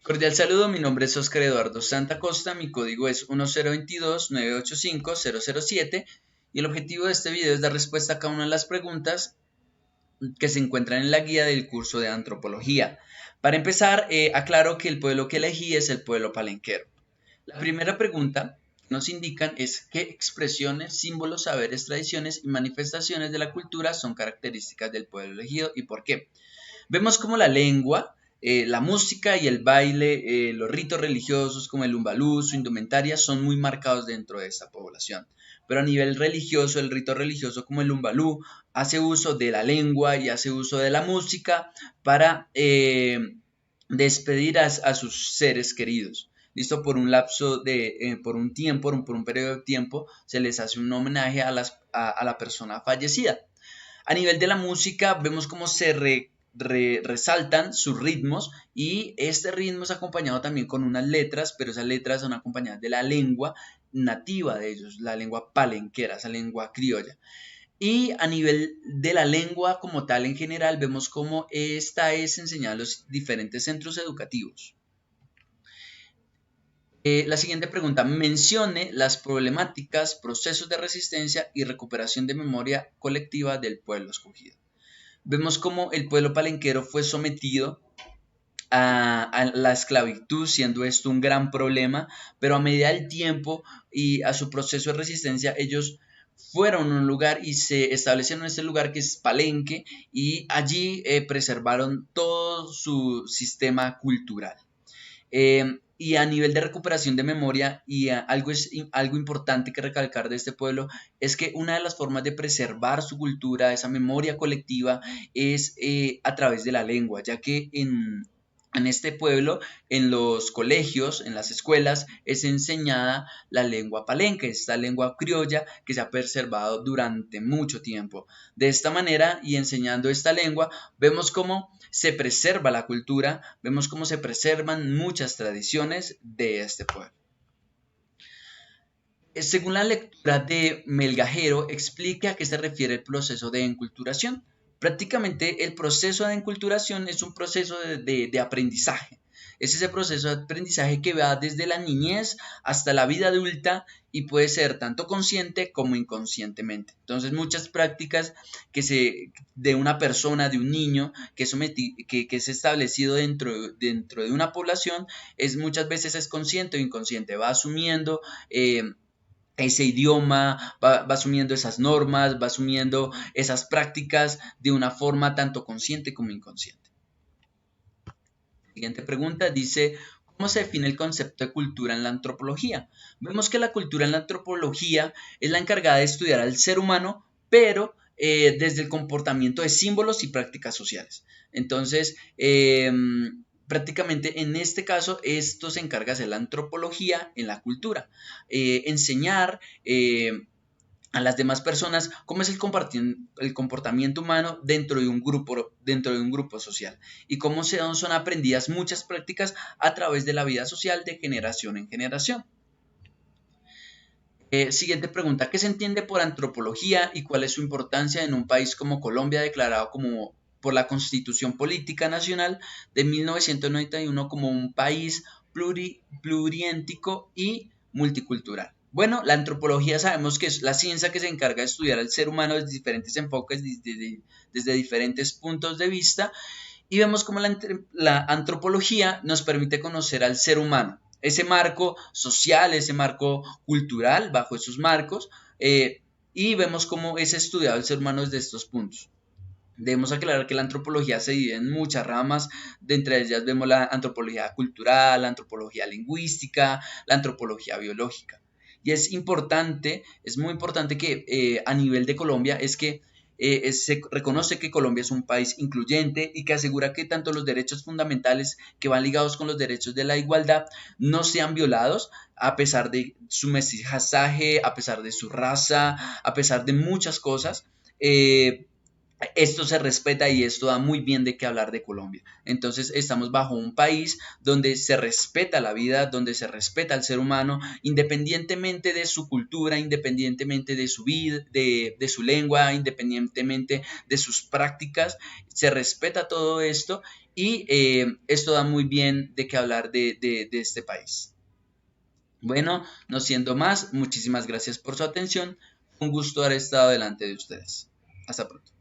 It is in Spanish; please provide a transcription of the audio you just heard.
Cordial saludo, mi nombre es Oscar Eduardo Santa Costa, mi código es 1022-985-007 y el objetivo de este video es dar respuesta a cada una de las preguntas que se encuentran en la guía del curso de antropología. Para empezar, aclaro que el pueblo que elegí es el pueblo palenquero. La primera pregunta que nos indican es qué expresiones, símbolos, saberes, tradiciones y manifestaciones de la cultura son características del pueblo elegido y por qué. Vemos como la lengua, la música y el baile, los ritos religiosos como el umbalú, su indumentaria, son muy marcados dentro de esta población. Pero a nivel religioso, el rito religioso como el umbalú hace uso de la lengua y hace uso de la música para despedir a sus seres queridos. Listo, por un lapso de, por un tiempo, por un periodo de tiempo, se les hace un homenaje a la persona fallecida. A nivel de la música, vemos cómo se resaltan sus ritmos y este ritmo es acompañado también con unas letras, pero esas letras son acompañadas de la lengua nativa de ellos, la lengua palenquera, esa lengua criolla. Y a nivel de la lengua como tal en general, vemos cómo esta es enseñada en los diferentes centros educativos. La siguiente pregunta, mencione las problemáticas, procesos de resistencia y recuperación de memoria colectiva del pueblo escogido. Vemos cómo el pueblo palenquero fue sometido a la esclavitud, siendo esto un gran problema, pero a medida del tiempo y a su proceso de resistencia, ellos fueron a un lugar y se establecieron en este lugar que es Palenque y allí preservaron todo su sistema cultural. Y a nivel de recuperación de memoria, y algo importante que recalcar de este pueblo, es que una de las formas de preservar su cultura, esa memoria colectiva, es a través de la lengua, ya que en este pueblo, en los colegios, en las escuelas, es enseñada la lengua palenque, esta lengua criolla que se ha preservado durante mucho tiempo. De esta manera, y enseñando esta lengua, vemos cómo se preserva la cultura, vemos cómo se preservan muchas tradiciones de este pueblo. Según la lectura de Melgajero, explica a qué se refiere el proceso de enculturación. Prácticamente el proceso de enculturación es un proceso de aprendizaje. Es ese proceso de aprendizaje que va desde la niñez hasta la vida adulta y puede ser tanto consciente como inconscientemente. Entonces muchas prácticas de una persona, de un niño que es establecido dentro de una población, muchas veces es consciente o inconsciente, va asumiendo ese idioma, va asumiendo esas normas, va asumiendo esas prácticas de una forma tanto consciente como inconsciente. Siguiente pregunta dice, ¿cómo se define el concepto de cultura en la antropología? Vemos que la cultura en la antropología es la encargada de estudiar al ser humano, pero desde el comportamiento de símbolos y prácticas sociales. Entonces, prácticamente en este caso, esto se encarga de la antropología en la cultura, enseñar a las demás personas cómo es el comportamiento humano dentro de un grupo social y cómo son aprendidas muchas prácticas a través de la vida social de generación en generación. Siguiente pregunta, ¿qué se entiende por antropología y cuál es su importancia en un país como Colombia declarado como por la Constitución Política Nacional de 1991 como un país pluriétnico y multicultural? Bueno, la antropología sabemos que es la ciencia que se encarga de estudiar al ser humano desde diferentes enfoques, desde diferentes puntos de vista, y vemos cómo la antropología nos permite conocer al ser humano, ese marco social, ese marco cultural, bajo esos marcos, y vemos cómo es estudiado el ser humano desde estos puntos. Debemos aclarar que la antropología se divide en muchas ramas, de entre ellas vemos la antropología cultural, la antropología lingüística, la antropología biológica. Y es muy importante que a nivel de Colombia es que se reconoce que Colombia es un país incluyente y que asegura que tanto los derechos fundamentales que van ligados con los derechos de la igualdad no sean violados a pesar de su mestizaje, a pesar de su raza, a pesar de muchas cosas. Esto se respeta y esto da muy bien de qué hablar de Colombia. Entonces estamos bajo un país donde se respeta la vida, donde se respeta al ser humano, independientemente de su cultura, independientemente de su vida, de su lengua, independientemente de sus prácticas, se respeta todo esto y esto da muy bien de qué hablar de este país. Bueno, no siendo más, muchísimas gracias por su atención. Un gusto haber estado delante de ustedes. Hasta pronto.